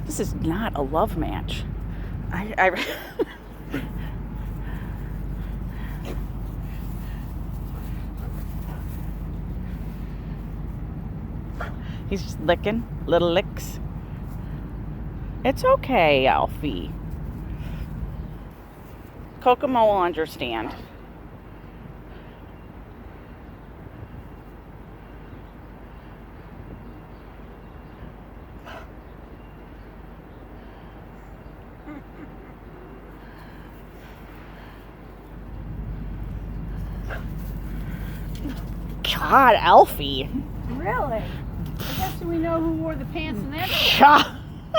This is not a love match. He's just licking little licks. It's okay, Alfie. Kokomo will understand. God, Alfie. Really? I guess we know who wore the pants in that. God.